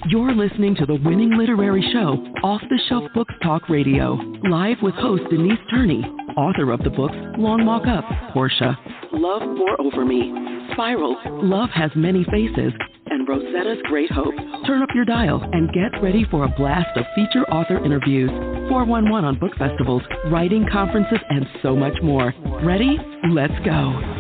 You're listening to the winning literary show, Off the Shelf Books Talk Radio, live with host Denise Turney, author of the books Long Walk-Up, Portia, Love Pour Over Me, Spiral, Love Has Many Faces, and Rosetta's Great Hope. Turn up your dial and get ready for a blast of feature author interviews, 411 on book festivals, writing conferences, and so much more. Ready? Let's go.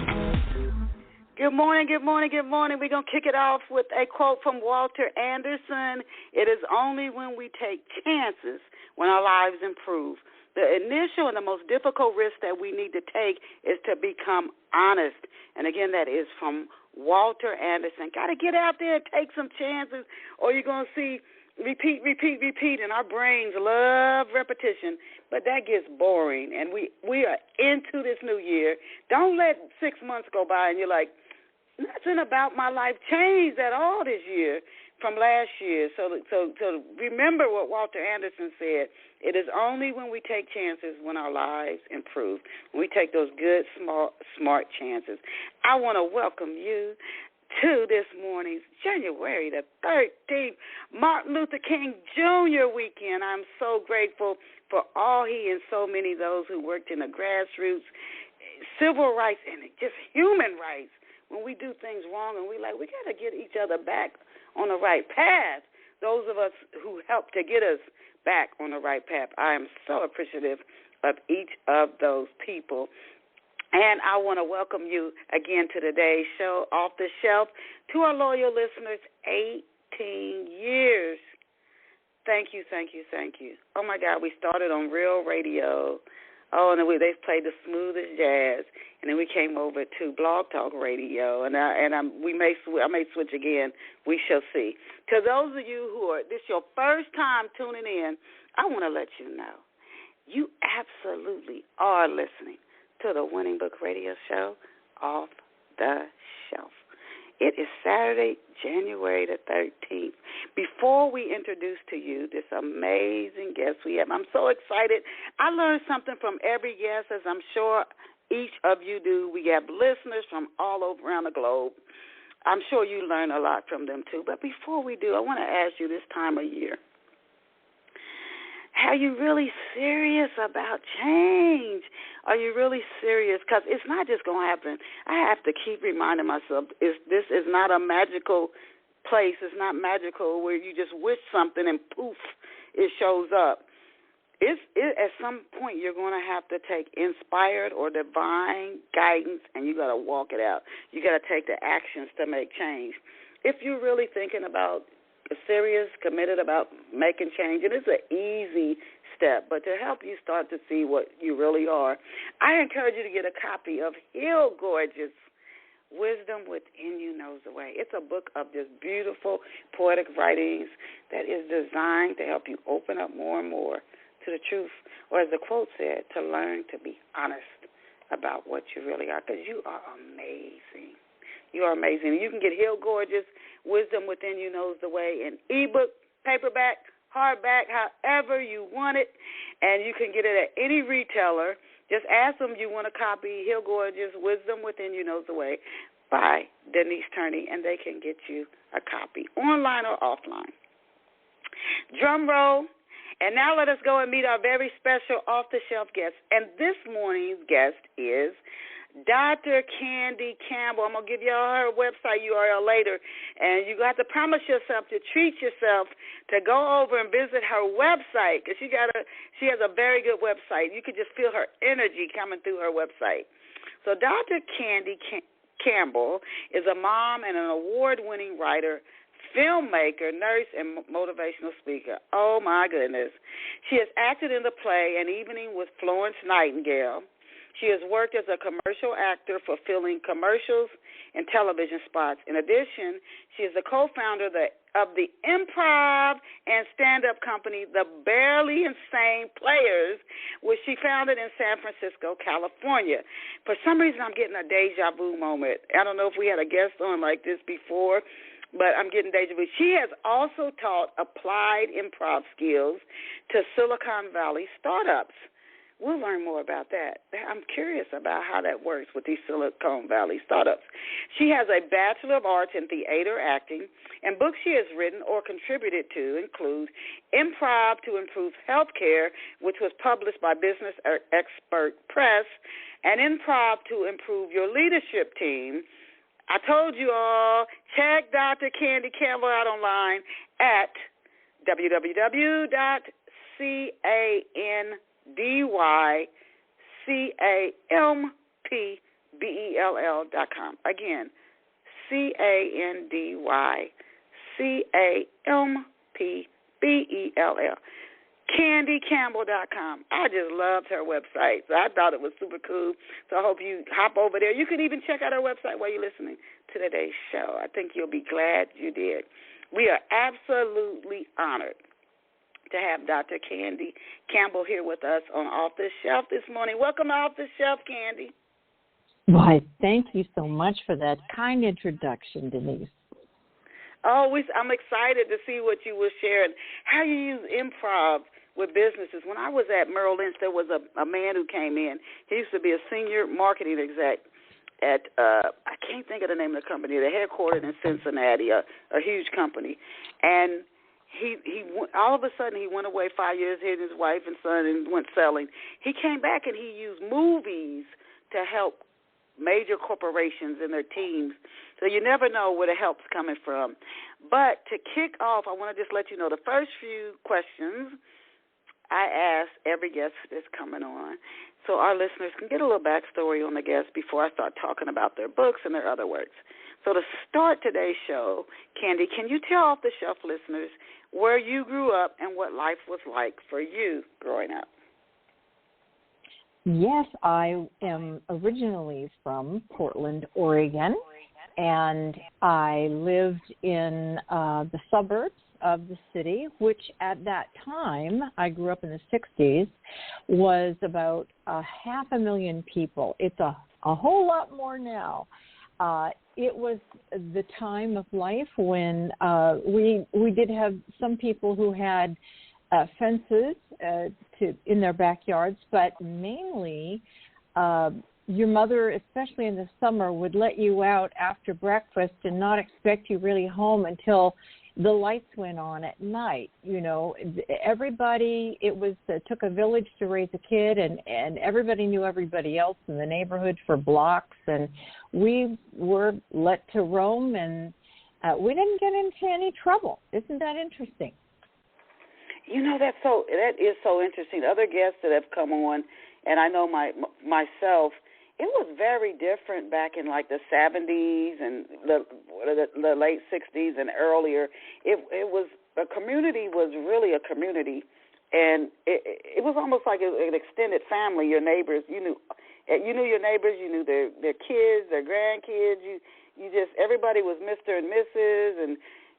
Good morning, good morning, good morning. We're going to kick it off with a quote from Walter Anderson. It is only when we take chances when our lives improve. The initial and the most difficult risk that we need to take is to become honest. And again, that is from Walter Anderson. Got to get out there and take some chances, or you're going to see repeat, and our brains love repetition, but that gets boring. And we are into this new year. Don't let 6 months go by and you're like, nothing about my life changed at all this year from last year. So remember what Walter Anderson said. It is only when we take chances when our lives improve. When we take those good, smart chances. I want to welcome you to this morning's January the 13th, Martin Luther King Jr. weekend. I'm so grateful for all he and so many of those who worked in the grassroots, civil rights, and just human rights. When we do things wrong and we got to get each other back on the right path, those of us who help to get us back on the right path, I am so appreciative of each of those people. And I want to welcome you again to today's show, Off the Shelf, to our loyal listeners, 18 years. Thank you, thank you, thank you. Oh, my God, we started on Real Radio. Oh, and then they played the smoothest jazz, and then we came over to Blog Talk Radio, and I may switch again. We shall see. To those of you who are this your first time tuning in, I want to let you know you absolutely are listening to the Winning Book Radio Show, Off the Shelf. It is Saturday, January the 13th. Before we introduce to you this amazing guest we have, I'm so excited. I learned something from every guest, as I'm sure each of you do. We have listeners from all over around the globe. I'm sure you learn a lot from them, too. But before we do, I want to ask you this time of year, are you really serious about change? Are you really serious? Because it's not just going to happen. I have to keep reminding myself, this is not a magical place. It's not magical where you just wish something and poof, it shows up. At some point, you're going to have to take inspired or divine guidance, and you got to walk it out. You got to take the actions to make change. If you're really thinking about serious, committed about making change, and it's an easy step, but to help you start to see what you really are, I encourage you to get a copy of Heal Gorgeous, Wisdom Within You Knows the Way. It's a book of just beautiful poetic writings that is designed to help you open up more and more to the truth, or as the quote said, to learn to be honest about what you really are, because you are amazing. You are amazing. You can get Heal Gorgeous, Wisdom Within You Knows the Way in ebook, paperback, hardback, however you want it, and you can get it at any retailer. Just ask them you want a copy, Heal Gorgeous, Wisdom Within You Knows the Way by Denise Turney, and they can get you a copy, online or offline. Drum roll. And now let us go and meet our very special off-the-shelf guest. And this morning's guest is Dr. Candy Campbell. I'm going to give you all her website URL later. And you got to promise yourself to treat yourself to go over and visit her website, because she has a very good website. You could just feel her energy coming through her website. So Dr. Candy Campbell is a mom and an award-winning writer, filmmaker, nurse, and motivational speaker. Oh, my goodness. She has acted in the play An Evening with Florence Nightingale. She has worked as a commercial actor, fulfilling commercials and television spots. In addition, she is the co-founder of the Improv and stand-up company, The Barely Insane Players, which she founded in San Francisco, California. For some reason, I'm getting a deja vu moment. I don't know if we had a guest on like this before, but I'm getting deja vu. She has also taught applied improv skills to Silicon Valley startups, We'll learn more about that. I'm curious about how that works with these Silicon Valley startups. She has a Bachelor of Arts in Theater Acting, and books she has written or contributed to include Improv to Improve Healthcare, which was published by Business Expert Press, and Improv to Improve Your Leadership Team. I told you all, check Dr. Candy Campbell out online at www.candycampbell.com. Again, candycampbell. CandyCampbell.com. I just loved her website. So I thought it was super cool. So I hope you hop over there. You can even check out her website while you're listening to today's show. I think you'll be glad you did. We are absolutely honored to have Dr. Candy Campbell here with us on Off the Shelf this morning. Welcome to Off the Shelf, Candy. Why, thank you so much for that kind introduction, Denise. Oh, I'm excited to see what you will share and how you use improv with businesses. When I was at Merrill Lynch, there was a man who came in. He used to be a senior marketing exec at, I can't think of the name of the company. They're headquartered in Cincinnati, a huge company. And he all of a sudden, he went away 5 years, hid his wife and son, and went selling. He came back and he used movies to help major corporations and their teams. So you never know where the help's coming from. But to kick off, I want to just let you know the first few questions I ask every guest that's coming on, so our listeners can get a little backstory on the guest before I start talking about their books and their other works. So to start today's show, Candy, can you tell Off the Shelf listeners where you grew up and what life was like for you growing up? Yes, I am originally from Portland, Oregon, and I lived in the suburbs of the city, which at that time, I grew up in the 60s, was about 500,000 people. It's a whole lot more now. It was the time of life when we did have some people who had fences in their backyards, but mainly your mother, especially in the summer, would let you out after breakfast and not expect you really home until the lights went on at night. You know, everybody, it took a village to raise a kid, and everybody knew everybody else in the neighborhood for blocks, and we were let to roam, and we didn't get into any trouble. Isn't that interesting? You know, that is so interesting. Other guests that have come on, and I know myself, it was very different back in like the 70s and the late 60s and earlier. It was, a community was really a community, and it was almost like an extended family. Your neighbors, you knew your neighbors, you knew their kids, their grandkids. You just, everybody was Mr. and Mrs. and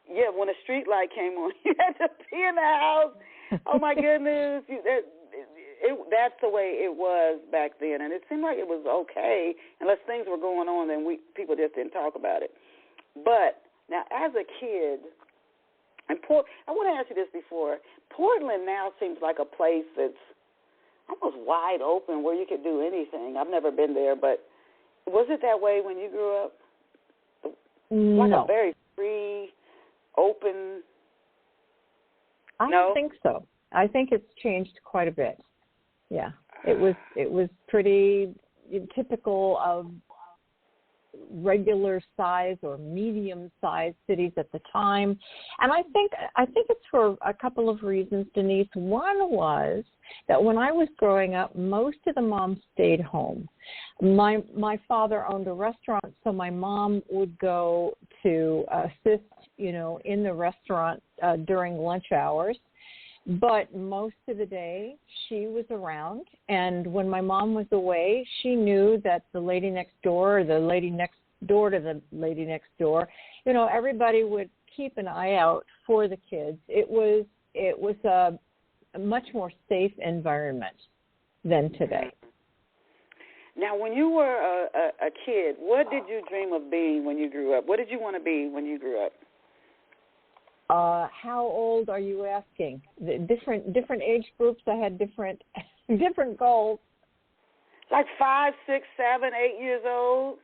yeah, when a street light came on, you had to be in the house. Oh, my goodness. That's the way it was back then. And it seemed like it was okay. Unless things were going on, then people just didn't talk about it. But now, as a kid, I want to ask you this before. Portland now seems like a place that's almost wide open where you could do anything. I've never been there, but was it that way when you grew up? Like no. A very free, open? I don't think so. I think it's changed quite a bit. Yeah, it was pretty typical of regular size or medium sized cities at the time, and I think it's for a couple of reasons, Denise. One was that when I was growing up, most of the moms stayed home. My father owned a restaurant, so my mom would go to assist, in the restaurant during lunch hours. But most of the day, she was around, and when my mom was away, she knew that the lady next door, or the lady next door to the lady next door, everybody would keep an eye out for the kids. It was a much more safe environment than today. Now, when you were a kid, what did you dream of being when you grew up? What did you want to be when you grew up? How old are you asking? The different age groups, I had different Different goals. Like 5, 6, 7, 8 years old?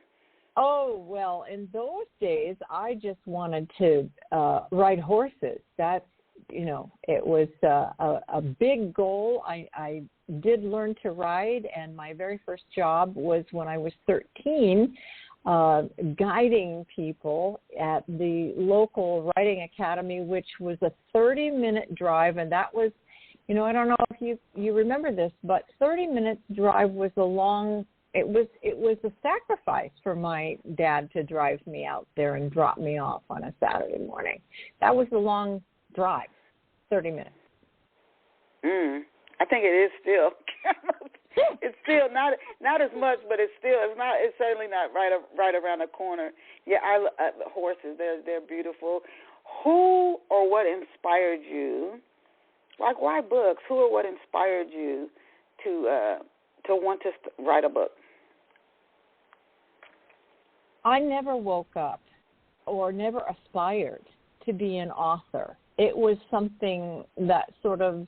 Oh, well, in those days, I just wanted to ride horses. That's, it was a big goal. I did learn to ride, and my very first job was when I was 13, guiding people at the local riding academy, which was a 30-minute drive, and that was, I don't know if you remember this, but 30 minutes drive was it was a sacrifice for my dad to drive me out there and drop me off on a Saturday morning. That was a long drive, 30 minutes. I think it is still. It's still not as much, but it's certainly not right around the corner. Yeah, horses, they're beautiful. Who or what inspired you? Like, why books? Who or what inspired you to want to write a book? I never woke up or never aspired to be an author. It was something that sort of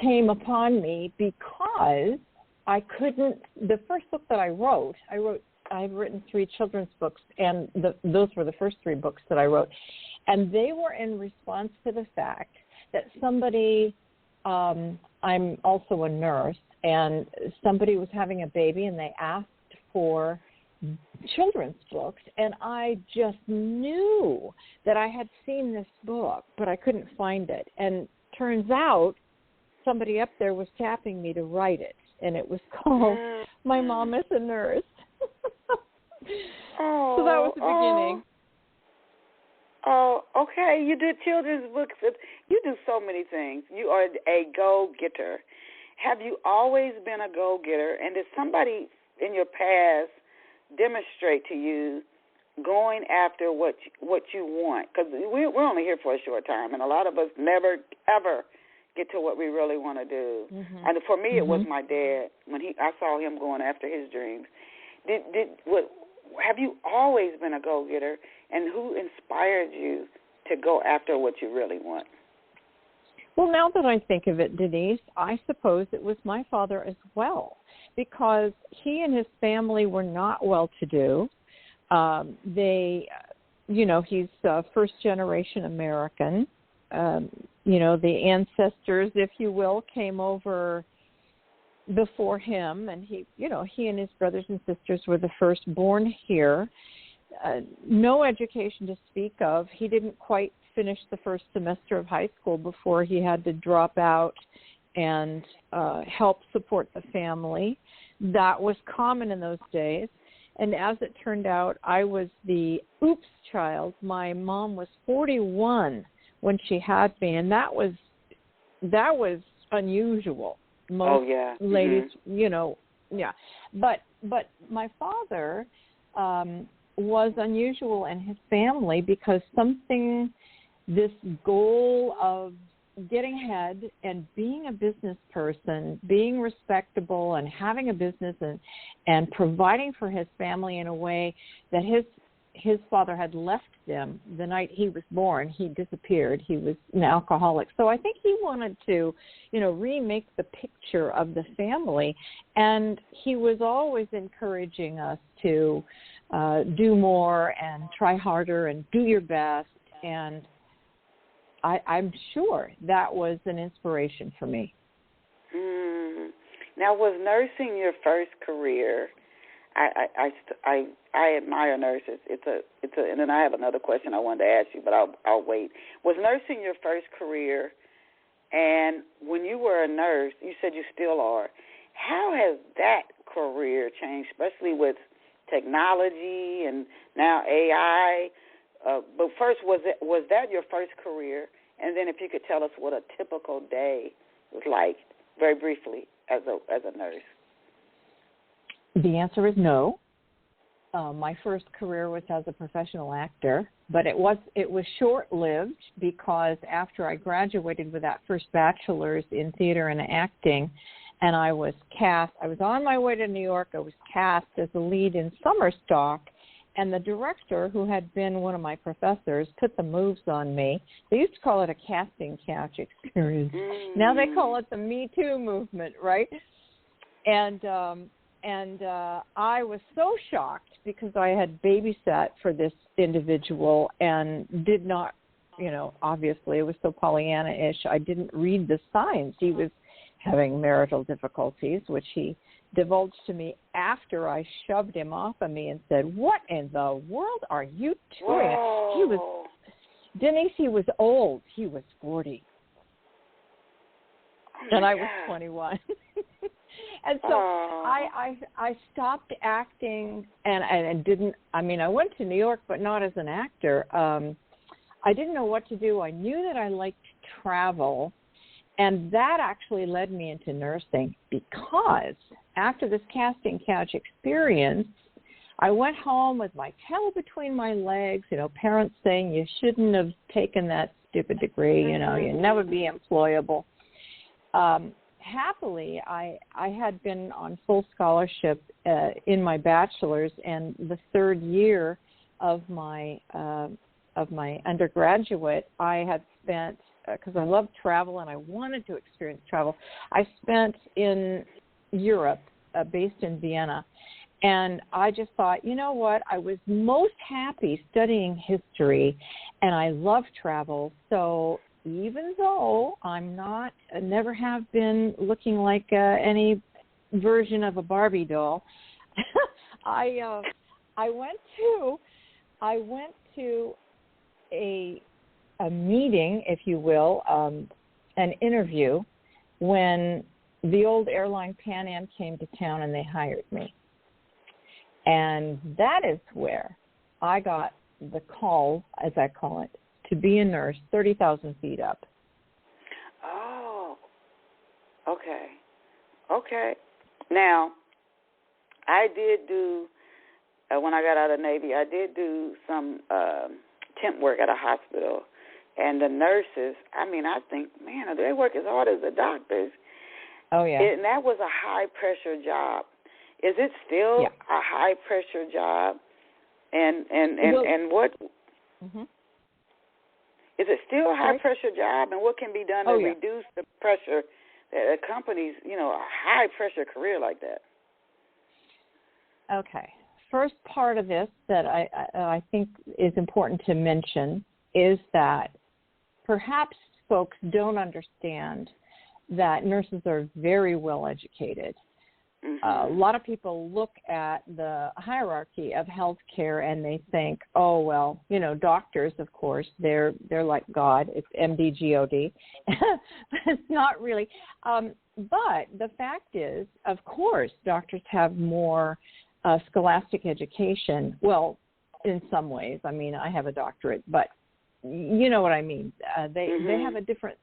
came upon me because the first book that I've written 3 children's books, and those were the first 3 books that I wrote. And they were in response to the fact that somebody, I'm also a nurse, and somebody was having a baby, and they asked for children's books, and I just knew that I had seen this book, but I couldn't find it. And turns out somebody up there was tapping me to write it, and it was called My Mom is a Nurse. So that was the beginning. Oh, okay. You did children's books. You do so many things. You are a go-getter. Have you always been a go-getter? And did somebody in your past demonstrate to you going after what you want? Because we're only here for a short time, and a lot of us never, ever get to what we really want to do. Mm-hmm. And for me, it was my dad. When I saw him going after his dreams. Have you always been a go-getter, and who inspired you to go after what you really want? Well, now that I think of it, Denise, I suppose it was my father as well, because he and his family were not well-to-do. He's first-generation American. The ancestors, if you will, came over before him, and he and his brothers and sisters were the first born here. No education to speak of. He didn't quite finish the first semester of high school before he had to drop out and help support the family. That was common in those days. And as it turned out, I was the oops child. My mom was 41 when she had me, and that was unusual. Most ladies, yeah. But my father was unusual in his family because this goal of getting ahead and being a business person, being respectable and having a business and providing for his family in a way that his father had left them the night he was born. He disappeared. He was an alcoholic. So I think he wanted to, remake the picture of the family. And he was always encouraging us to do more and try harder and do your best. And I'm sure that was an inspiration for me. Now, was nursing your first career? I admire nurses. And then I have another question I wanted to ask you, but I'll wait. Was nursing your first career? And when you were a nurse, you said you still are. How has that career changed, especially with technology and now AI? But first, was that your first career? And then if you could tell us what a typical day was like, very briefly, as a nurse. The answer is no. My first career was as a professional actor, but it was short-lived because after I graduated with that first bachelor's in theater and acting, and I was on my way to New York. I was cast as the lead in Summer Stock, And the director, who had been one of my professors, put the moves on me. They used to call it a casting couch experience. Now they call it the Me Too movement, right? And I was so shocked because I had babysat for this individual and did not, obviously it was so Pollyanna-ish. I didn't read the signs. He was having marital difficulties, which he divulged to me after I shoved him off of me and said, "What in the world are you doing?" Whoa. Denise, he was old. He was 40. And I was 21. And so I stopped acting and didn't, I went to New York, but not as an actor. I didn't know what to do. I knew that I liked travel, and that actually led me into nursing because after this casting couch experience, I went home with my tail between my legs, parents saying you shouldn't have taken that stupid degree, you'd never be employable. Happily, I had been on full scholarship in my bachelor's, and the third year of my undergraduate, I had spent, because I loved travel and I wanted to experience travel, I spent in Europe, based in Vienna. And I just thought, you know what, I was most happy studying history, and I love travel. So even though I'm not, never have been looking like any version of a Barbie doll, I went to a meeting, if you will, an interview when the old airline Pan Am came to town and they hired me. And that is where I got the call, as I call it, to be a nurse 30,000 feet up. Oh, okay. Okay. Now, I did do, when I got out of the Navy, I did do some temp work at a hospital. And the nurses, I think, man, they work as hard as the doctors. Oh, yeah. And that was a high-pressure job. Is it still a high-pressure job? And what? Mm-hmm. Is it still a high-pressure job? And what can be done to reduce the pressure that accompanies, a high-pressure career like that? Okay. First part of this that I think is important to mention is that perhaps folks don't understand that nurses are very well educated. Mm-hmm. A lot of people look at the hierarchy of healthcare and they think, oh, well, doctors, of course, they're like God. It's MD-GOD. It's not really. But the fact is, of course, doctors have more scholastic education. Well, in some ways. I have a doctorate, but you know what I mean. They have a different.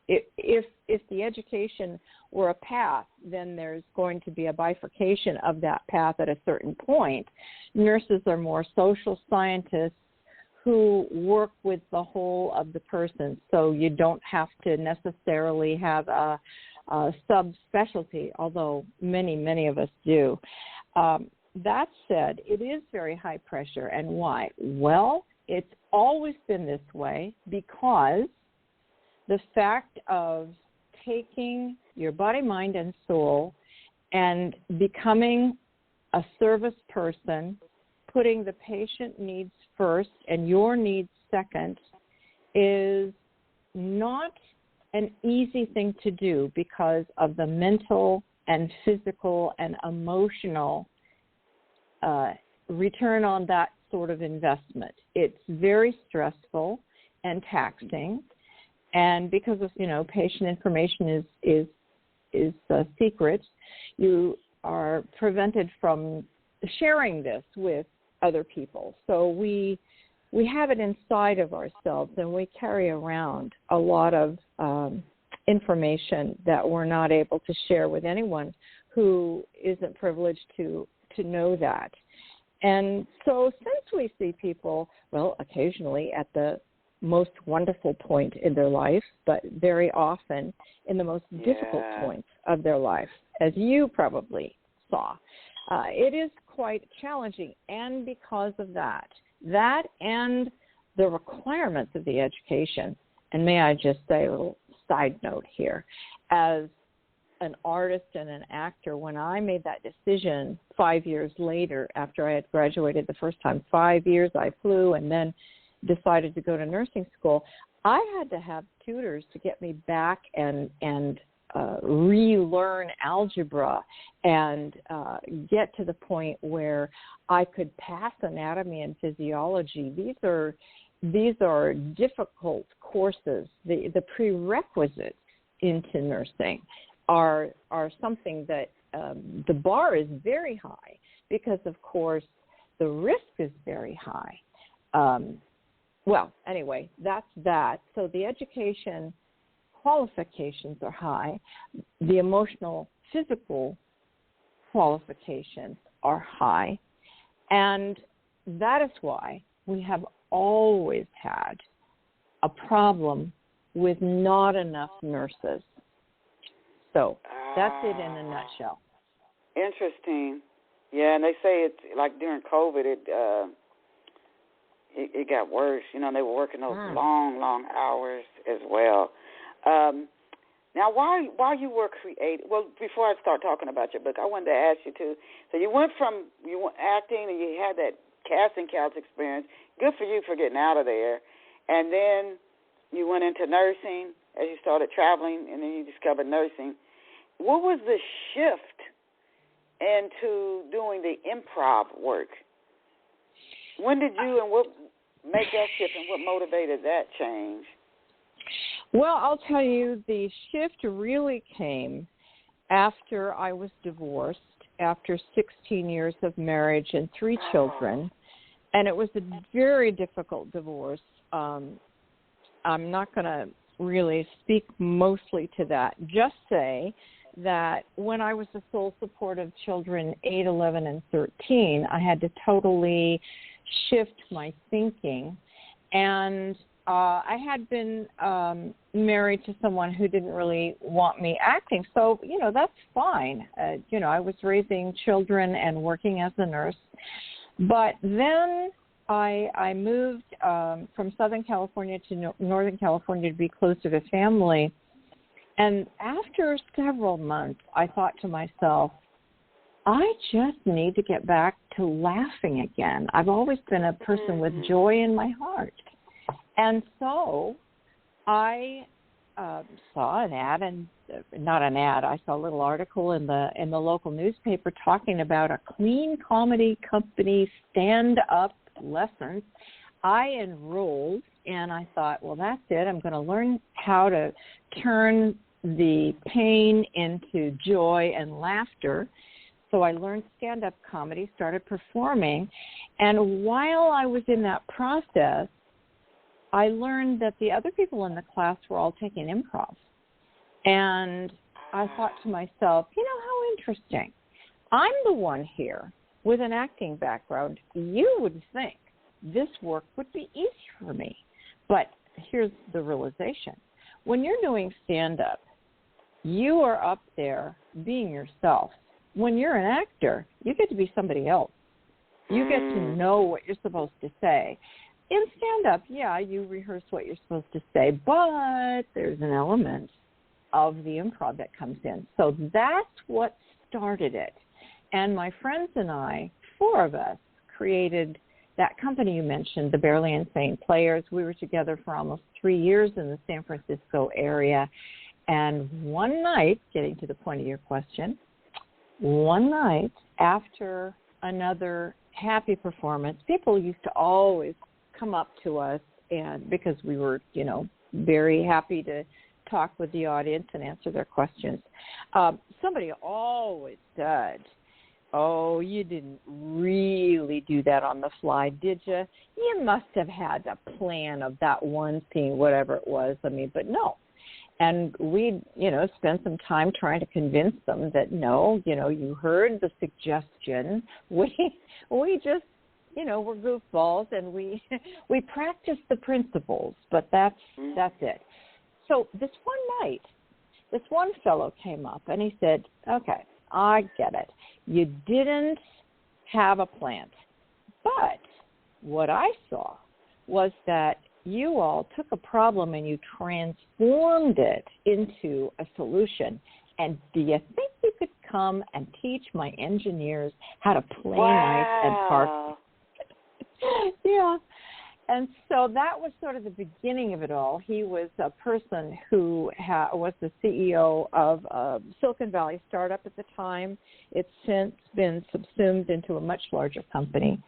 If the education were a path, then there's going to be a bifurcation of that path at a certain point. Nurses are more social scientists who work with the whole of the person, so you don't have to necessarily have a subspecialty, although many of us do. That said, it is very high pressure, and why? Well, it's always been this way because the fact of taking your body, mind, and soul and becoming a service person, putting the patient needs first and your needs second, is not an easy thing to do because of the mental and physical and emotional return on that sort of investment. It's very stressful and taxing. And because of, patient information is secret, you are prevented from sharing this with other people. So we have it inside of ourselves, and we carry around a lot of information that we're not able to share with anyone who isn't privileged to know that. And so since we see people, occasionally at the most wonderful point in their life, but very often in the most difficult points of their life, as you probably saw, it is quite challenging. And because of that and the requirements of the education, and may I just say a little side note here, as an artist and an actor, when I made that decision 5 years later after I had graduated the first time, 5 years I flew and then decided to go to nursing school, I had to have tutors to get me back and relearn algebra and get to the point where I could pass anatomy and physiology. These are difficult courses. The prerequisites into nursing are something that the bar is very high because, of course, the risk is very high. Well, anyway, that's that. So the education qualifications are high. The emotional, physical qualifications are high. And that is why we have always had a problem with not enough nurses. So that's it in a nutshell. Interesting. Yeah, and they say it's like during COVID, it got worse. You know, they were working those long hours as well. Now, while you were creating, well, before I start talking about your book, I wanted to ask you too. So you went acting and you had that casting couch experience. Good for you for getting out of there. And then you went into nursing as you started traveling, and then you discovered nursing. What was the shift into doing the improv work? When did you and what made that shift and what motivated that change? Well, I'll tell you, the shift really came after I was divorced, after 16 years of marriage and 3 children, and it was a very difficult divorce. I'm not going to really speak mostly to that. Just say that when I was the sole support of children 8, 11, and 13, I had to totally shift my thinking. And I had been married to someone who didn't really want me acting. So, that's fine. I was raising children and working as a nurse. But then I moved from Southern California to Northern California to be closer to family. And after several months, I thought to myself, I just need to get back to laughing again. I've always been a person with joy in my heart. And so I saw an ad, I saw a little article in the local newspaper talking about a clean comedy company stand-up lessons. I enrolled, and I thought, well, that's it. I'm going to learn how to turn the pain into joy and laughter. So I learned stand-up comedy, started performing, and while I was in that process, I learned that the other people in the class were all taking improv. And I thought to myself, how interesting. I'm the one here with an acting background. You would think this work would be easy for me. But here's the realization. When you're doing stand-up, you are up there being yourself. When you're an actor, you get to be somebody else. You get to know what you're supposed to say. In stand-up, you rehearse what you're supposed to say, but there's an element of the improv that comes in. So that's what started it. And my friends and I, 4 of us, created that company you mentioned, the Barely Insane Players. We were together for almost 3 years in the San Francisco area. And one night, getting to the point of your question, one night after another happy performance, people used to always come up to us, and because we were, very happy to talk with the audience and answer their questions. Somebody always said, "Oh, you didn't really do that on the fly, did you? You must have had a plan of that one scene, whatever it was." But no. And we, spent some time trying to convince them that no, you heard the suggestion. We just, we're goofballs, and we practice the principles, but that's it. So this one night, this one fellow came up and he said, "Okay, I get it. You didn't have a plant. But what I saw was that you all took a problem and you transformed it into a solution. And do you think you could come and teach my engineers how to play nice and park? Yeah. And so that was sort of the beginning of it all. He was a person who was the CEO of a Silicon Valley startup at the time. It's since been subsumed into a much larger company.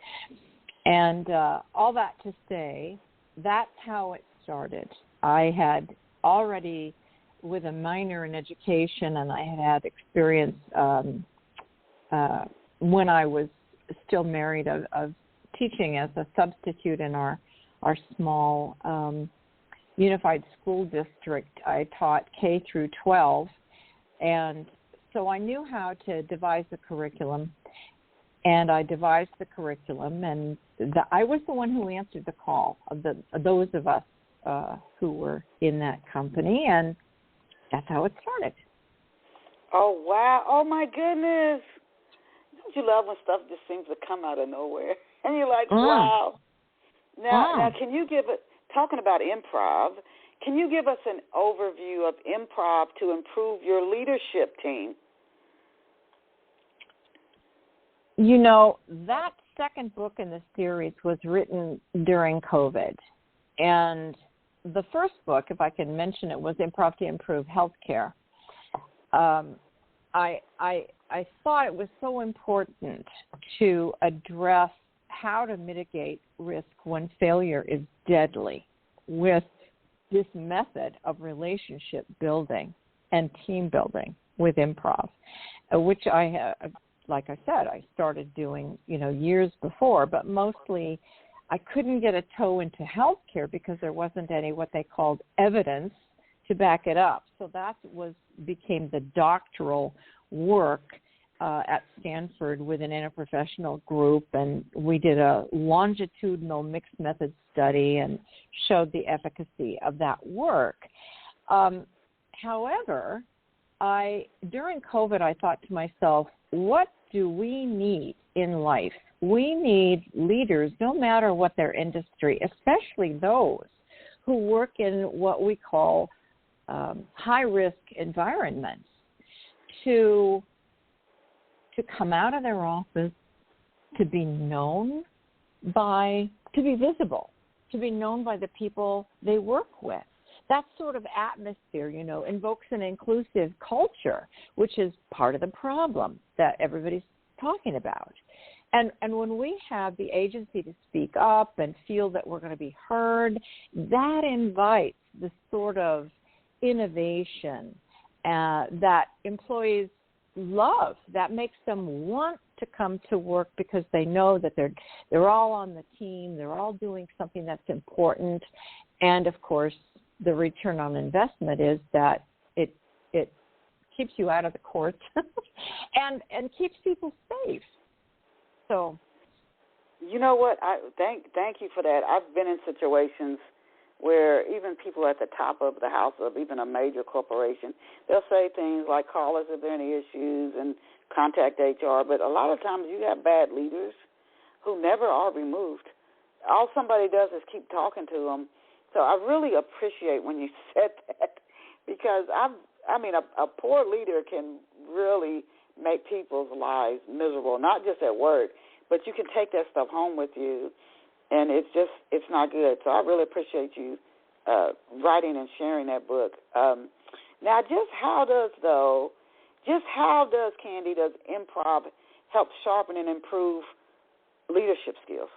And all that to say, that's how it started. I had already, with a minor in education, and I had experience when I was still married of teaching as a substitute in our small unified school district. I taught K through 12, and so I knew how to devise the curriculum, and I devised the curriculum, and I was the one who answered the call of those of us who were in that company, and that's how it started. Oh, wow. Oh, my goodness. Don't you love when stuff just seems to come out of nowhere? And you're like, wow. Now, can you give it, talking about improv, can you give us an overview of improv to improve your leadership team? You know, that second book in the series was written during COVID. And the first book, if I can mention it, was Improv to Improve Healthcare. I thought it was so important to address how to mitigate risk when failure is deadly with this method of relationship building and team building with improv, which I have, like I said, I started doing, years before, but mostly I couldn't get a toe into healthcare because there wasn't any what they called evidence to back it up. So that became the doctoral work at Stanford with an interprofessional group, and we did a longitudinal mixed method study and showed the efficacy of that work. However, during COVID, I thought to myself, what do we need in life? We need leaders, no matter what their industry, especially those who work in what we call high-risk environments, to come out of their office, to be known to be visible, to be known by the people they work with. That sort of atmosphere, invokes an inclusive culture, which is part of the problem that everybody's talking about. And when we have the agency to speak up and feel that we're going to be heard, that invites the sort of innovation that employees love, that makes them want to come to work because they know that they're all on the team, they're all doing something that's important, and of course the return on investment is that it keeps you out of the courts and keeps people safe. So, you know what? Thank you for that. I've been in situations where even people at the top of the house of even a major corporation, they'll say things like, call us if there are any issues and contact HR. But a lot of times you have bad leaders who never are removed. All somebody does is keep talking to them. So I really appreciate when you said that, because a poor leader can really make people's lives miserable, not just at work, but you can take that stuff home with you, and it's not good. So I really appreciate you writing and sharing that book. Now, how does Candy, does improv help sharpen and improve leadership skills?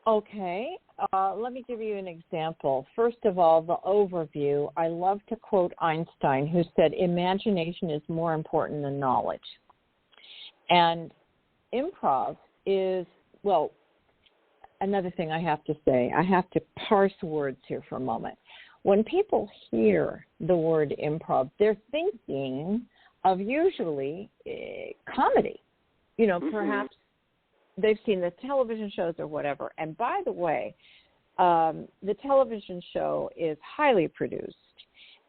Okay, let me give you an example. First of all, the overview. I love to quote Einstein, who said, imagination is more important than knowledge. And improv is, well, another thing I have to say, I have to parse words here for a moment. When people hear the word improv, they're thinking of usually comedy. Perhaps they've seen the television shows or whatever. And by the way, the television show is highly produced,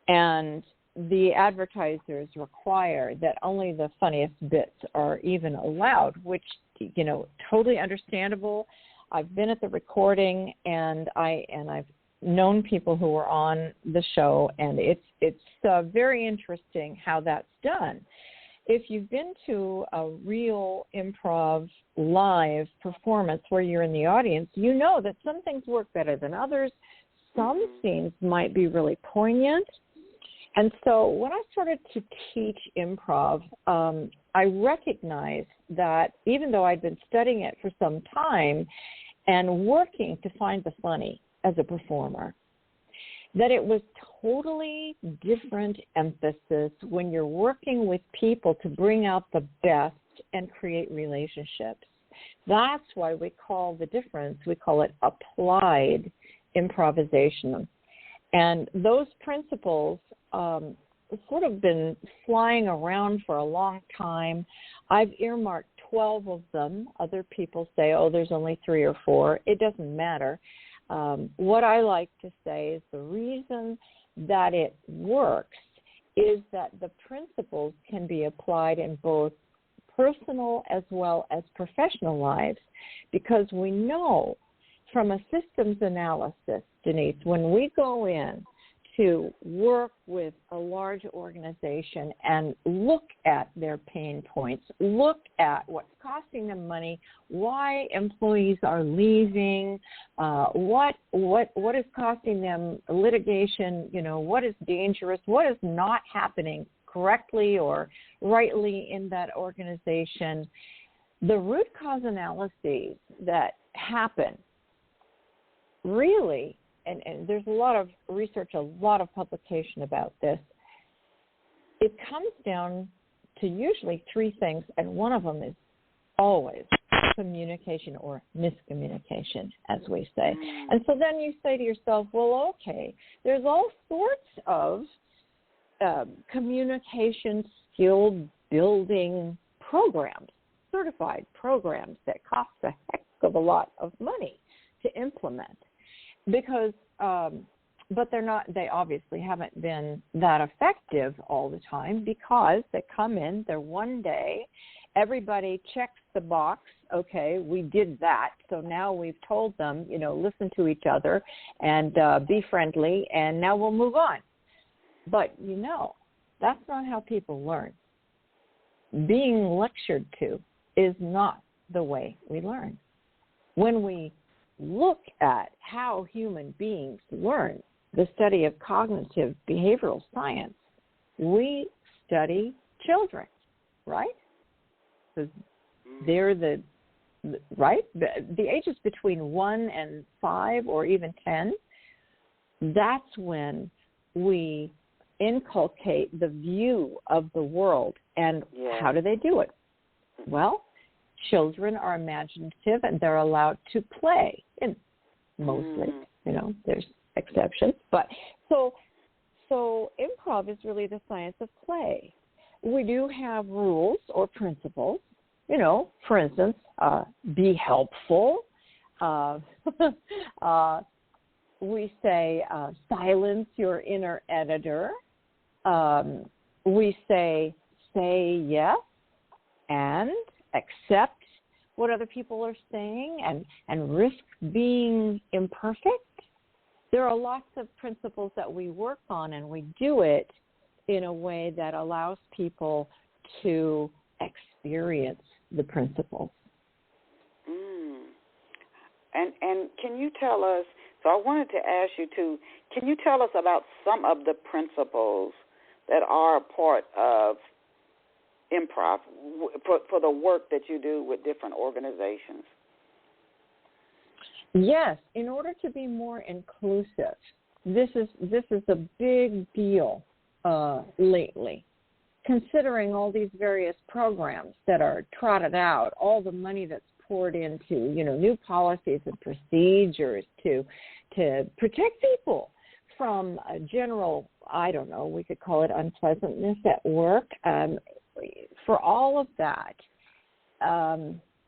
and the advertisers require that only the funniest bits are even allowed, which, totally understandable. I've been at the recording, and I've known people who were on the show, and it's very interesting how that's done. If you've been to a real improv live performance where you're in the audience, you know that some things work better than others. Some scenes might be really poignant. And so when I started to teach improv, I recognized that even though I'd been studying it for some time and working to find the funny as a performer, that it was totally different emphasis when you're working with people to bring out the best and create relationships. That's why we call it applied improvisation. And those principles sort of been flying around for a long time. I've earmarked 12 of them. Other people say, there's only 3 or 4. It doesn't matter. What I like to say is the reason that it works is that the principles can be applied in both personal as well as professional lives, because we know from a systems analysis, Denise, when we go in to work with a large organization and look at their pain points, look at what's costing them money, why employees are leaving, what is costing them litigation, what is dangerous, what is not happening correctly or rightly in that organization. The root cause analyses that happen really, and there's a lot of research, a lot of publication about this, it comes down to usually 3 things, and one of them is always communication or miscommunication, as we say. And so then you say to yourself, well, okay, there's all sorts of communication skill building programs, certified programs that cost a heck of a lot of money to implement. Because, but they obviously haven't been that effective all the time, because they come in, they're one day, everybody checks the box, okay, we did that, so now we've told them, listen to each other and be friendly, and now we'll move on. But, that's not how people learn. Being lectured to is not the way we learn. When we look at how human beings learn, the study of cognitive behavioral science, we study children, right? Because they're the ages between 1 and 5 or even 10, that's when we inculcate the view of the world. And how do they do it? Well, children are imaginative and they're allowed to play, and mostly, there's exceptions. But so improv is really the science of play. We do have rules or principles, for instance, be helpful. We say silence your inner editor. We say yes and accept what other people are saying and risk being imperfect. There are lots of principles that we work on, and we do it in a way that allows people to experience the principles. And can you tell us, so I wanted to ask you too, can you tell us about some of the principles that are a part of improv for the work that you do with different organizations? Yes, in order to be more inclusive, this is a big deal lately, considering all these various programs that are trotted out, all the money that's poured into, new policies and procedures to protect people from a general, we could call it unpleasantness at work. For all of that,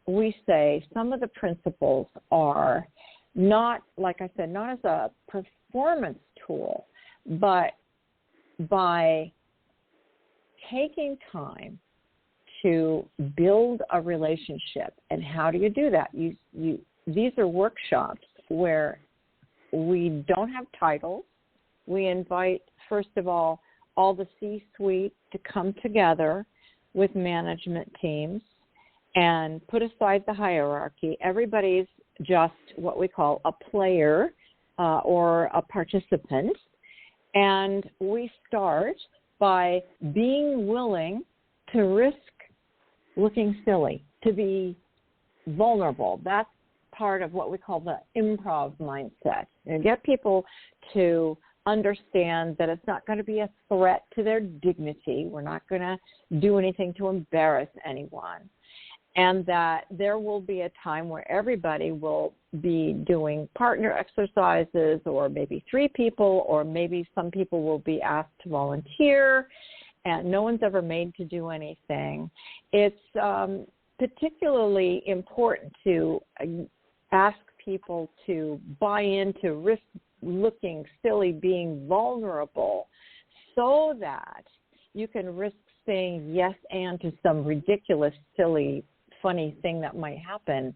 we say some of the principles are not, like I said, not as a performance tool, but by taking time to build a relationship. And how do you do that? These are workshops where we don't have titles. We invite, first of all the C-suite to come together with management teams and put aside the hierarchy. Everybody's just what we call a player or a participant. And we start by being willing to risk looking silly, to be vulnerable. That's part of what we call the improv mindset. And get people to understand that it's not going to be a threat to their dignity. We're not going to do anything to embarrass anyone. And that there will be a time where everybody will be doing partner exercises, or maybe 3 people, or maybe some people will be asked to volunteer, and no one's ever made to do anything. It's particularly important to ask people to buy into risk looking silly, being vulnerable, so that you can risk saying yes and to some ridiculous, silly, funny thing that might happen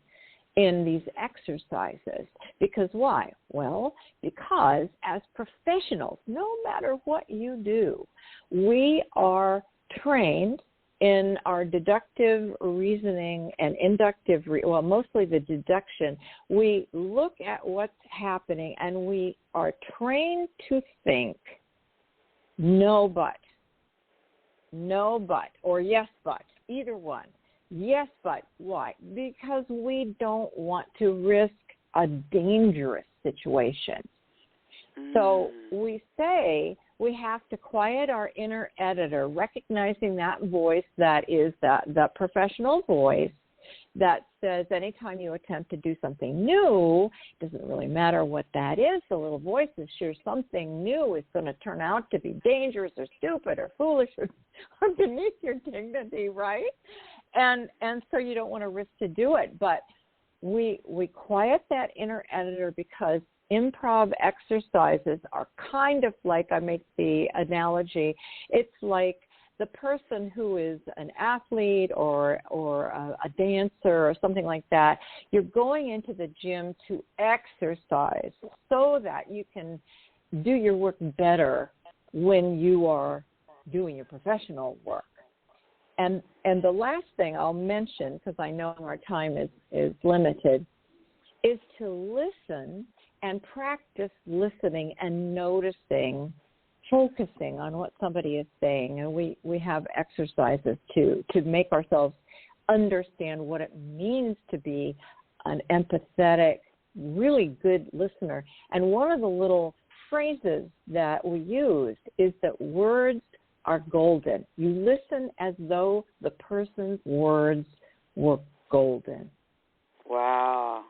in these exercises. Because why? Well, because as professionals, no matter what you do, we are trained in our deductive reasoning and inductive, mostly the deduction. We look at what's happening and we are trained to think no but, or yes but, either one. Yes, but why? Because we don't want to risk a dangerous situation. So we say we have to quiet our inner editor, recognizing that voice that is that professional voice that says anytime you attempt to do something new, it doesn't really matter what that is, the little voice is sure something new is going to turn out to be dangerous or stupid or foolish or beneath your dignity, right? And so you don't want to risk to do it. But we quiet that inner editor, because improv exercises are kind of like, I make the analogy, it's like the person who is an athlete or a dancer or something like that. You're going into the gym to exercise so that you can do your work better when you are doing your professional work. And the last thing I'll mention, because I know our time is limited, is to listen and practice listening and noticing, focusing on what somebody is saying. And we have exercises to make ourselves understand what it means to be an empathetic, really good listener. And one of the little phrases that we use is that words are golden. You listen as though the person's words were golden. Wow.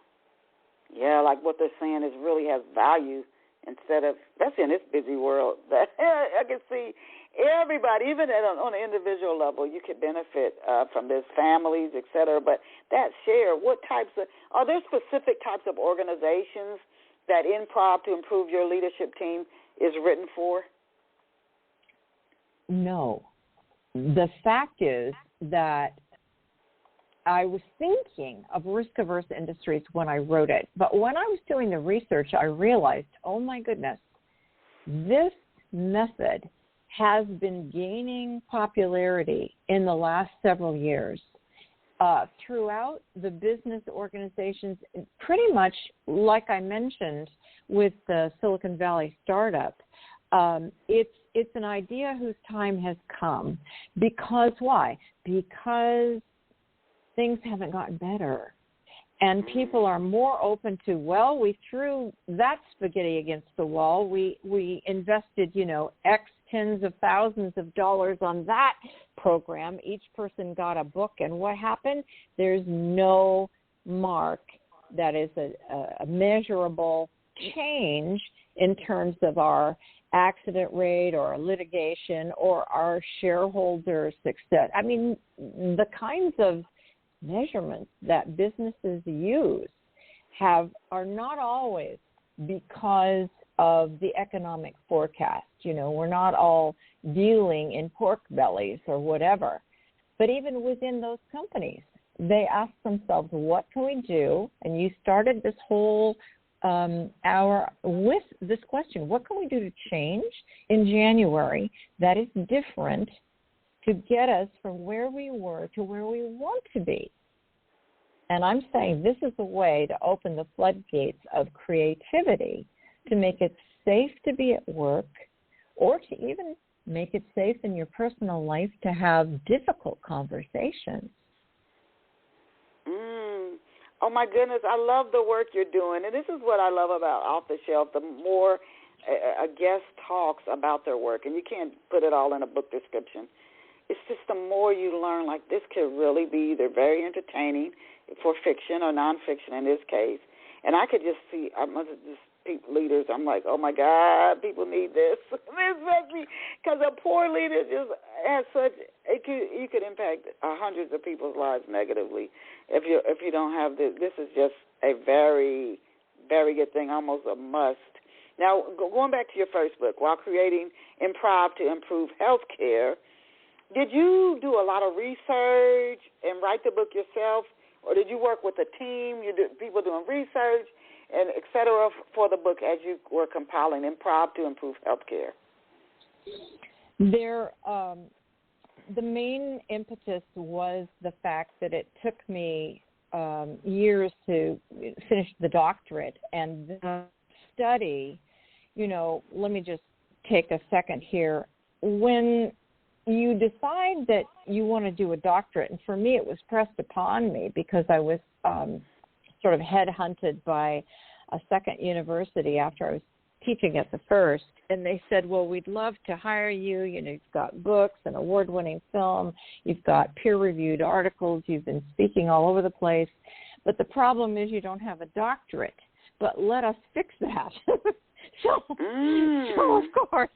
Yeah, like what they're saying is really has value instead of, especially in this busy world, that I can see everybody, even on an individual level, you could benefit from this, families, et cetera. But that share, are there specific types of organizations that Improv to Improve Your Leadership Team is written for? No. The fact is that I was thinking of risk-averse industries when I wrote it. But when I was doing the research, I realized, oh, my goodness, this method has been gaining popularity in the last several years throughout the business organizations, pretty much like I mentioned with the Silicon Valley startup. It's an idea whose time has come. Because why? Because things haven't gotten better. And people are more open to, well, we threw that spaghetti against the wall. We invested, X tens of thousands of dollars on that program. Each person got a book. And what happened? There's no mark that is a measurable change in terms of our accident rate or our litigation or our shareholder success. I mean, the kinds of measurements that businesses use are not always because of the economic forecast. We're not all dealing in pork bellies or whatever. But even within those companies, they ask themselves, what can we do? And you started this whole hour with this question, what can we do to change in January that is different to get us from where we were to where we want to be? And I'm saying this is a way to open the floodgates of creativity to make it safe to be at work, or to even make it safe in your personal life to have difficult conversations. Oh, my goodness, I love the work you're doing. And this is what I love about Off the Shelf, the more a guest talks about their work, and you can't put it all in a book description. It's just the more you learn, like this could really be either very entertaining for fiction or nonfiction in this case. And I could just see, I must have just leaders, I'm like, oh my God, people need this. Because a poor leader just has such, you could impact hundreds of people's lives negatively if you don't have this. This is just a very, very good thing, almost a must. Now, going back to your first book, While Creating Improv to Improve Healthcare, did you do a lot of research and write the book yourself, or did you work with a team, people doing research, and et cetera, for the book as you were compiling Improv to Improve Healthcare? The main impetus was the fact that it took me years to finish the doctorate, and the study, let me just take a second here. When you decide that you want to do a doctorate, and for me it was pressed upon me because I was sort of headhunted by a second university after I was teaching at the first, and they said, well, we'd love to hire you. You've got books, an award-winning film, you've got peer-reviewed articles, you've been speaking all over the place, but the problem is you don't have a doctorate, but let us fix that. So of course,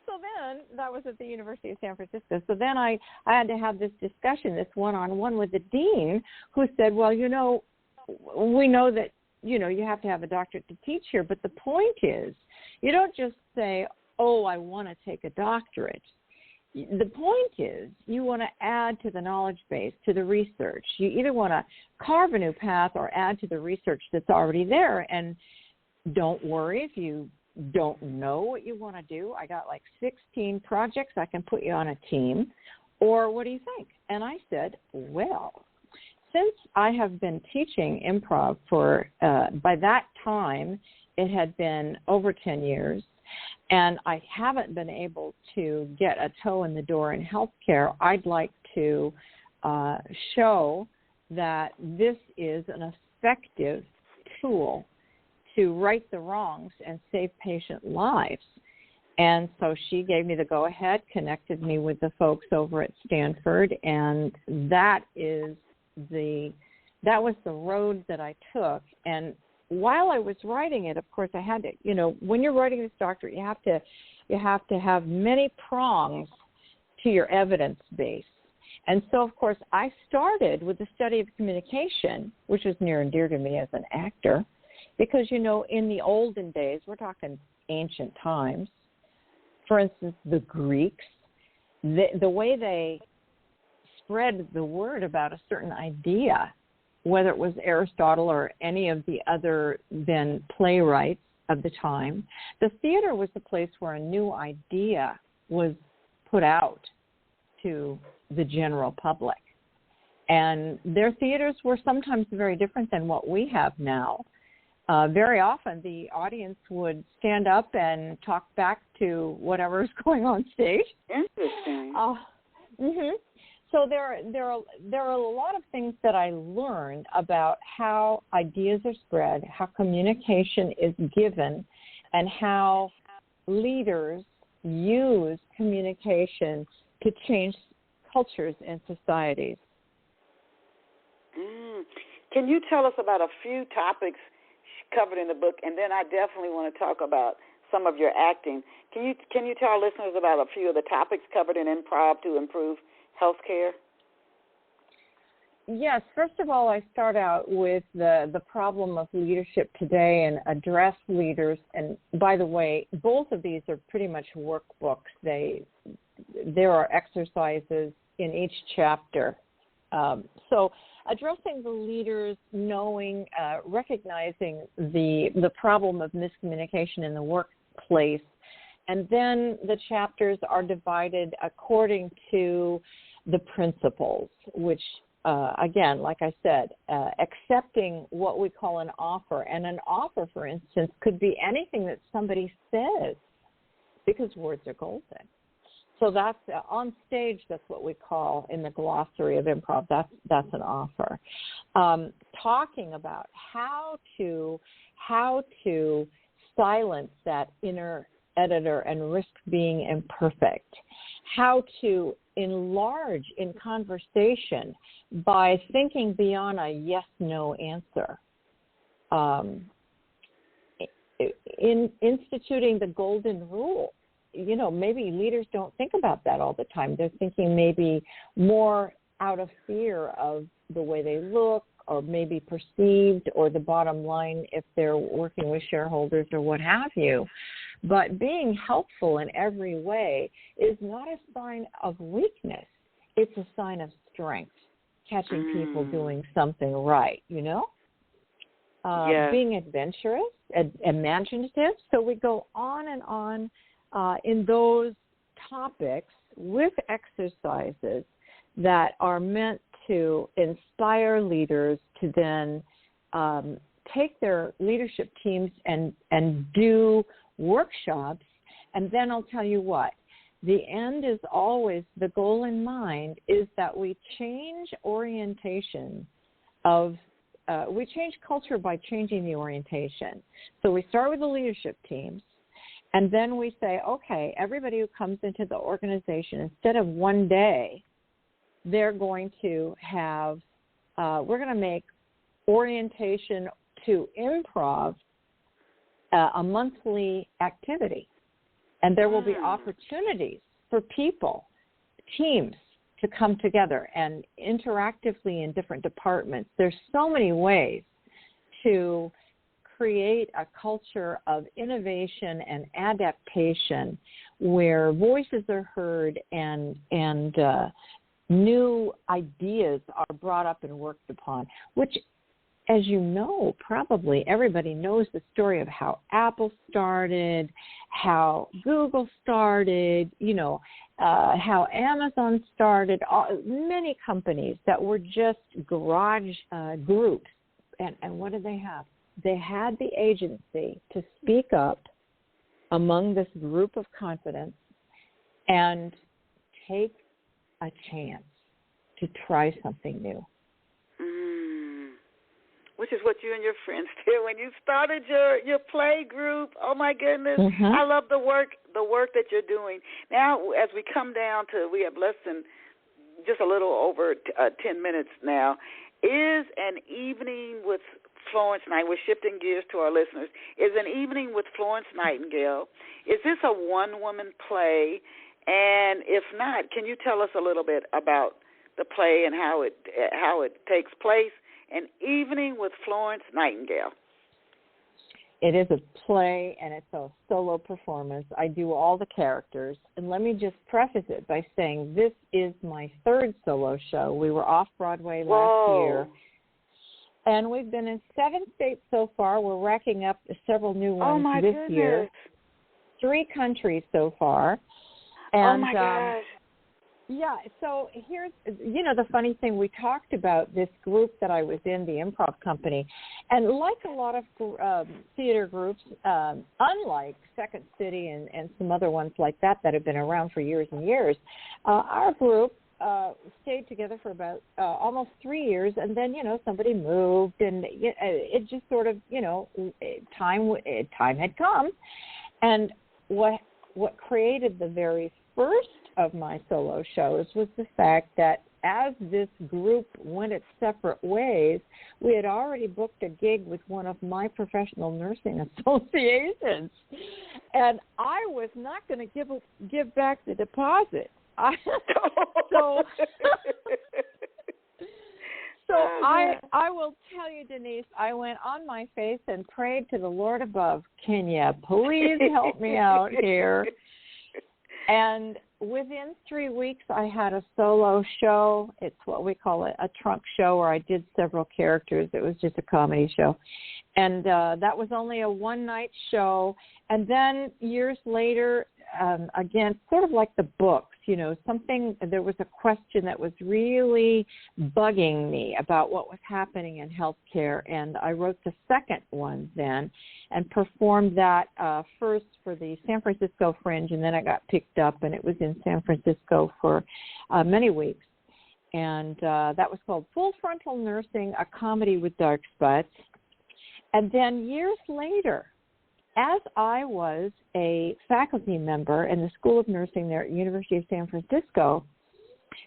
so then that was at the University of San Francisco. So then I had to have this discussion, this one-on-one with the dean, who said, well, we know that, you have to have a doctorate to teach here, but the point is, you don't just say, oh, I want to take a doctorate. The point is, you want to add to the knowledge base, to the research. You either want to carve a new path or add to the research that's already there. And don't worry if you don't know what you want to do. I got like 16 projects. I can put you on a team. Or what do you think? And I said, well, since I have been teaching improv for, by that time, it had been over 10 years, and I haven't been able to get a toe in the door in healthcare, I'd like to show that this is an effective tool to right the wrongs and save patient lives. And so she gave me the go-ahead, connected me with the folks over at Stanford, and that was the road that I took. And while I was writing it, of course, I had to, when you're writing this doctorate, you have to have many prongs to your evidence base. And so, of course, I started with the study of communication, which was near and dear to me as an actor, because, in the olden days, we're talking ancient times, for instance, the Greeks, the way they spread the word about a certain idea, whether it was Aristotle or any of the other then playwrights of the time, the theater was the place where a new idea was put out to the general public. And their theaters were sometimes very different than what we have now. Very often the audience would stand up and talk back to whatever's going on stage. Interesting. So there are a lot of things that I learned about how ideas are spread, how communication is given, and how leaders use communication to change cultures and societies. Can you tell us about a few topics covered in the book? And then I definitely want to talk about some of your acting. Can you tell our listeners about a few of the topics covered in Improv to Improve Healthcare? Yes, first of all, I start out with the problem of leadership today and address leaders. And by the way, both of these are pretty much workbooks. There are exercises in each chapter. So addressing the leaders, knowing, recognizing the problem of miscommunication in the workplace, and then the chapters are divided according to the principles, which again, like I said, accepting what we call an offer. And an offer, for instance, could be anything that somebody says, because words are golden. So that's on stage. That's what we call in the glossary of improv. That's an offer. Talking about how to silence that inner editor and risk being imperfect. How to enlarge in conversation by thinking beyond a yes/no answer. In instituting the golden rule. Maybe leaders don't think about that all the time. They're thinking maybe more out of fear of the way they look or maybe perceived or the bottom line if they're working with shareholders or what have you. But being helpful in every way is not a sign of weakness. It's a sign of strength, catching people doing something right, Yes. Being adventurous, imaginative. So we go on and on in those topics with exercises that are meant to inspire leaders to then take their leadership teams and do workshops. And then I'll tell you what, the end is always, the goal in mind is that we change orientation we change culture by changing the orientation. So we start with the leadership teams, and then we say, okay, everybody who comes into the organization, instead of one day, they're going to have, we're going to make orientation to improv a monthly activity. And there will be opportunities for people, teams, to come together and interactively in different departments. There's so many ways to create a culture of innovation and adaptation where voices are heard and new ideas are brought up and worked upon, which, as you know, probably everybody knows the story of how Apple started, how Google started, how Amazon started, many companies that were just garage groups. And what did they have? They had the agency to speak up among this group of confidence and take a chance to try something new. Which is what you and your friends did when you started your play group. Oh my goodness, I love the work that you're doing. Now, as we come down to, we have less than just a little over 10 minutes now. Is an evening with Florence Nightingale? We're shifting gears to our listeners. Is an evening with Florence Nightingale? Is this a one-woman play? And if not, can you tell us a little bit about the play and how it takes place? An evening with Florence Nightingale. It is a play, and it's a solo performance. I do all the characters. And let me just preface it by saying this is my third solo show. We were off-Broadway last year. And we've been in 7 states so far. We're racking up several new ones this year. 3 countries so far. And, gosh. Yeah, so here's, the funny thing, we talked about this group that I was in, the Improv Company, and like a lot of theater groups, unlike Second City and some other ones like that have been around for years and years, our group stayed together for about almost 3 years, and then, somebody moved, and it just sort of, time had come, and what created the very first of my solo shows was the fact that as this group went its separate ways, we had already booked a gig with one of my professional nursing associations, and I was not going to give back the deposit. I will tell you, Denise, I went on my face and prayed to the Lord above, can you please help me out here? And within 3 weeks, I had a solo show. It's what we call a trunk show, where I did several characters. It was just a comedy show. And that was only a one-night show. And then years later, again, sort of like the books, there was a question that was really bugging me about what was happening in healthcare. And I wrote the second one then and performed that first for the San Francisco Fringe, and then I got picked up, and it was in San Francisco for many weeks. And that was called Full Frontal Nursing, a Comedy with Dark Spots. And then years later, as I was a faculty member in the School of Nursing there at the University of San Francisco,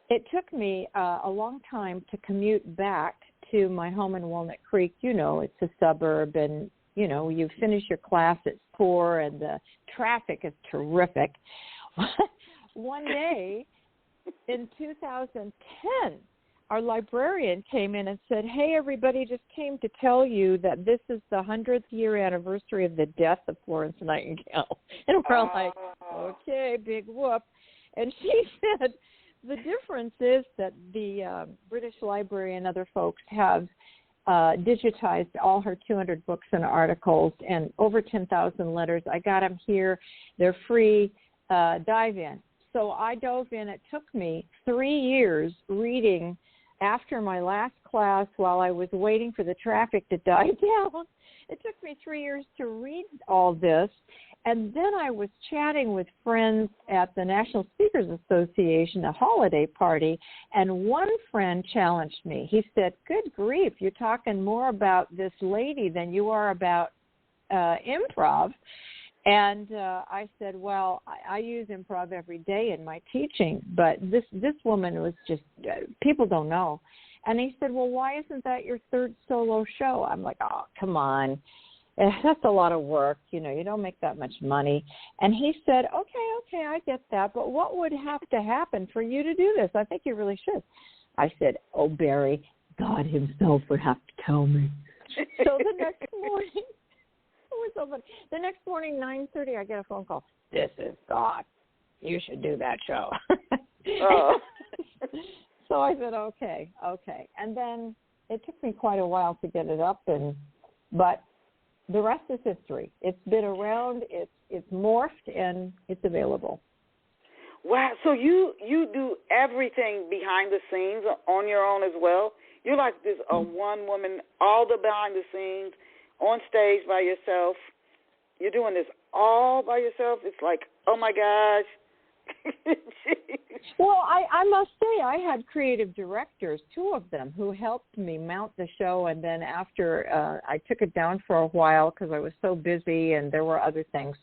it took me a long time to commute back to my home in Walnut Creek. It's a suburb, and, you finish your class at 4, and the traffic is terrific. One day in 2010, our librarian came in and said, hey, everybody, just came to tell you that this is the 100th year anniversary of the death of Florence Nightingale. And we're like, okay, big whoop. And she said, the difference is that the British Library and other folks have digitized all her 200 books and articles and over 10,000 letters. I got them here. They're free. Dive in. So I dove in. It took me 3 years reading after my last class while I was waiting for the traffic to die down. It took me 3 years to read all this. And then I was chatting with friends at the National Speakers Association, a holiday party, and one friend challenged me. He said, good grief, you're talking more about this lady than you are about improv. And I said, well, I use improv every day in my teaching, but this woman was just, people don't know. And he said, well, why isn't that your third solo show? I'm like, oh, come on. That's a lot of work. You don't make that much money. And he said, okay, I get that, but what would have to happen for you to do this? I think you really should. I said, oh, Barry, God himself would have to tell me. So the next morning, the next morning, 9:30, I get a phone call. This is God. You should do that show. Oh. So I said, okay. And then it took me quite a while to get it up, but the rest is history. It's been around, it's morphed, and it's available. Wow. So you do everything behind the scenes on your own as well? You're like this one woman, all the behind the scenes, on stage by yourself. You're doing this all by yourself. It's like, oh, my gosh. Well, I must say I had creative directors, 2 of them, who helped me mount the show. And then after I took it down for a while because I was so busy and there were other things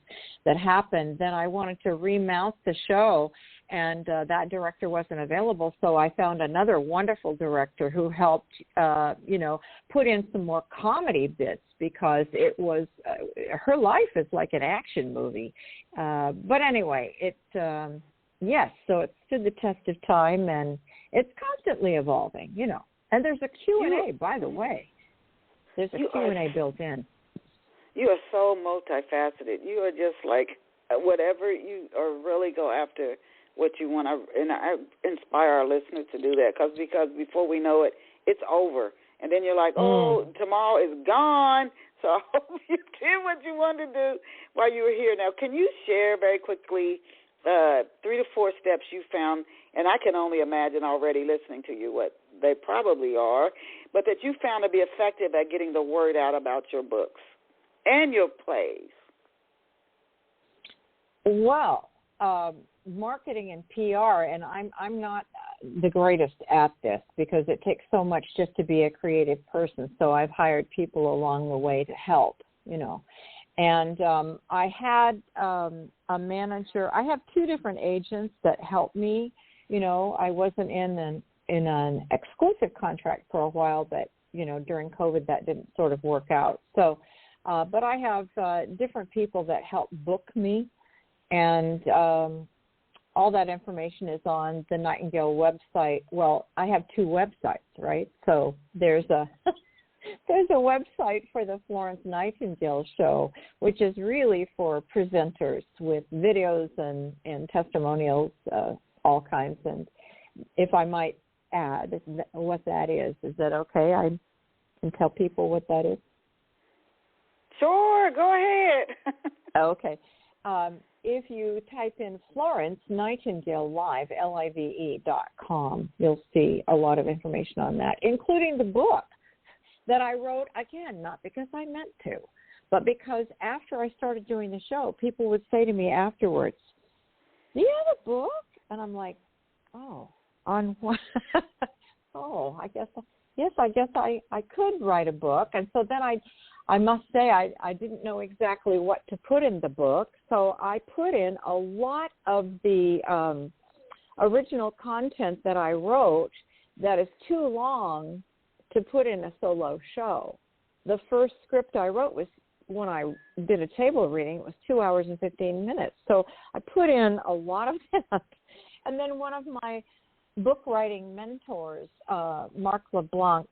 that happened, then I wanted to remount the show. And that director wasn't available, so I found another wonderful director who helped, put in some more comedy bits because it was her life is like an action movie. But anyway, yes, so it stood the test of time, and it's constantly evolving, And there's a Q&A, by the way. There's a Q&A built in. You are so multifaceted. You are just like whatever you or really go after. What you want to, and I inspire our listeners to do that because before we know it, it's over. And then you're like, oh, tomorrow is gone. So I hope you did what you wanted to do while you were here. Now, can you share very quickly 3 to 4 steps you found, and I can only imagine already listening to you what they probably are, but that you found to be effective at getting the word out about your books and your plays? Well, marketing and PR, and I'm not the greatest at this because it takes so much just to be a creative person. So I've hired people along the way to help, And I had a manager. I have 2 different agents that help me. I wasn't in an exclusive contract for a while, but during COVID that didn't sort of work out. So, but I have different people that help book me. And all that information is on the Nightingale website. Well, I have two websites, right? So there's a there's a website for the Florence Nightingale Show, which is really for presenters with videos and testimonials, all kinds. And if I might add what that is that okay? I can tell people what that is. Sure, go ahead. Okay. If you type in Florence Nightingale Live, LIVE.com, you'll see a lot of information on that, including the book that I wrote, again, not because I meant to, but because after I started doing the show, people would say to me afterwards, do you have a book? And I'm like, oh, on what? Oh, I guess I could write a book. And so then I must say I didn't know exactly what to put in the book, so I put in a lot of the original content that I wrote that is too long to put in a solo show. The first script I wrote was, when I did a table reading, it was 2 hours and 15 minutes. So I put in a lot of that. And then one of my book writing mentors, Mark LeBlanc,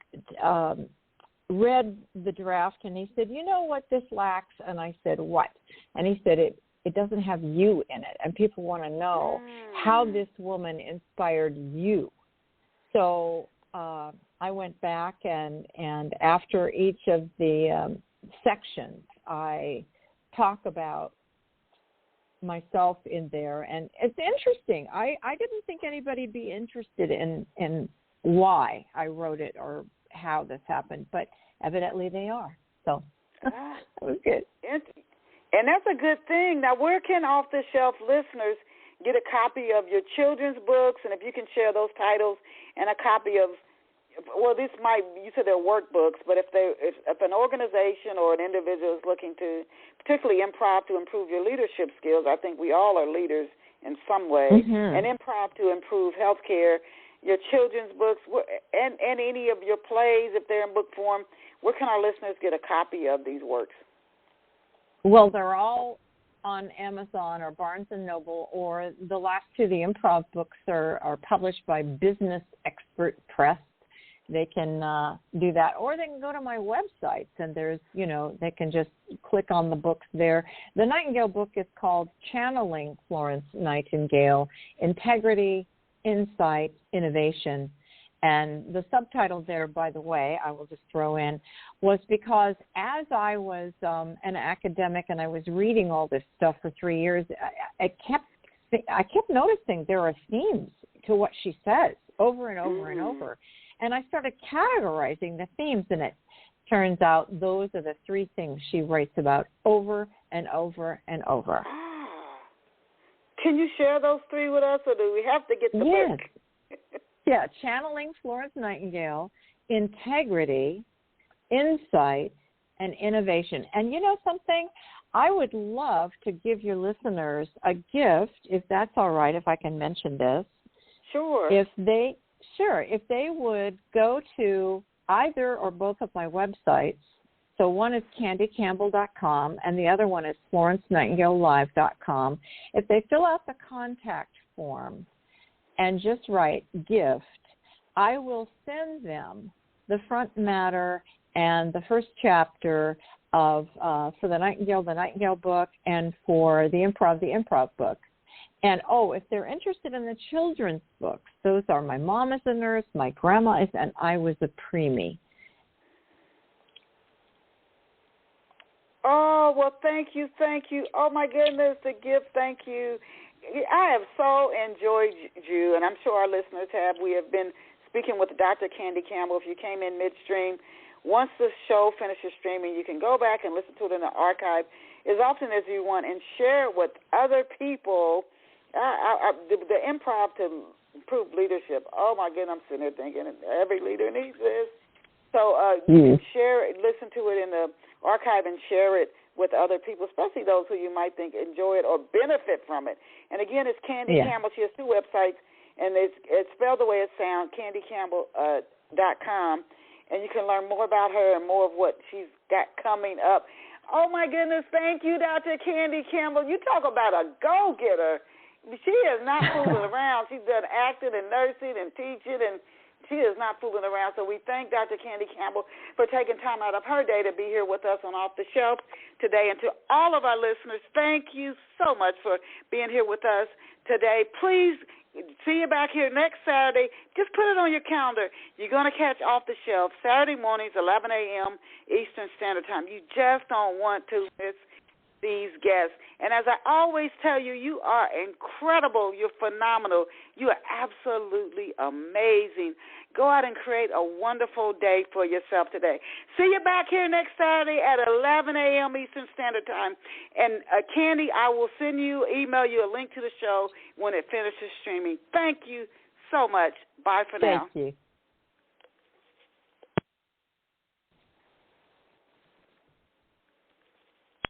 read the draft, and he said, you know what this lacks? And I said, what? And he said, it doesn't have you in it, and people want to know how this woman inspired you. So I went back, and after each of the sections, I talk about myself in there, and it's interesting. I didn't think anybody'd be interested in why I wrote it or how this happened, but evidently they are. So that was good. And that's a good thing. Now, where can off-the-shelf listeners get a copy of your children's books, and if you can share those titles and a copy of, well, this might, you said they're workbooks, but if an organization or an individual is looking to, particularly improv, to improve your leadership skills, I think we all are leaders in some way, and improv to improve healthcare, your children's books, and any of your plays, if they're in book form, where can our listeners get a copy of these works? Well, they're all on Amazon or Barnes & Noble, or the last two, the improv books, are published by Business Expert Press. They can do that, or they can go to my websites, and there's, they can just click on the books there. The Nightingale book is called Channeling Florence Nightingale, Integrity, Insight, Innovation. And the subtitle there, by the way, I will just throw in, was because as I was an academic and I was reading all this stuff for 3 years, I kept noticing there are themes to what she says over and over and over. And I started categorizing the themes, and it turns out those are the three things she writes about over and over and over. Can you share those three with us, or do we have to get the book? Yeah, Channeling Florence Nightingale, Integrity, Insight, and Innovation. And you know something? I would love to give your listeners a gift, if that's all right, if I can mention this. Sure. If they would go to either or both of my websites. So one is candycampbell.com, and the other one is florencenightingalelive.com. If they fill out the contact form and just write gift, I will send them the front matter and the first chapter of for the Nightingale book, and for the Improv book. And, if they're interested in the children's books, those are My Mom is a Nurse, My Grandma is, and I Was a Preemie. Oh, well, thank you. Oh, my goodness, the gift, thank you. I have so enjoyed you, and I'm sure our listeners have. We have been speaking with Dr. Candy Campbell. If you came in midstream, once the show finishes streaming, you can go back and listen to it in the archive as often as you want and share it with other people. The improv to improve leadership. Oh, my goodness, I'm sitting there thinking every leader needs this. So you can share it, listen to it in the archive and share it with other people, especially those who you might think enjoy it or benefit from it. And, again, it's Candy Campbell. She has two websites, and it's spelled the way it sounds, candycampbell.com. And you can learn more about her and more of what she's got coming up. Oh, my goodness, thank you, Dr. Candy Campbell. You talk about a go-getter. She is not fooling around. She's done acting and nursing and teaching, and she is not fooling around. So we thank Dr. Candy Campbell for taking time out of her day to be here with us on Off the Shelf today. And to all of our listeners, thank you so much for being here with us today. Please see you back here next Saturday. Just put it on your calendar. You're going to catch Off the Shelf Saturday mornings, 11 a.m. Eastern Standard Time. You just don't want to miss these guests. And as I always tell you, you are incredible. You're phenomenal. You are absolutely amazing. Go out and create a wonderful day for yourself today. See you back here next Saturday at 11 a.m. Eastern Standard Time. And Candy, I will email you a link to the show when it finishes streaming. Thank you so much. Bye for now. Thank you.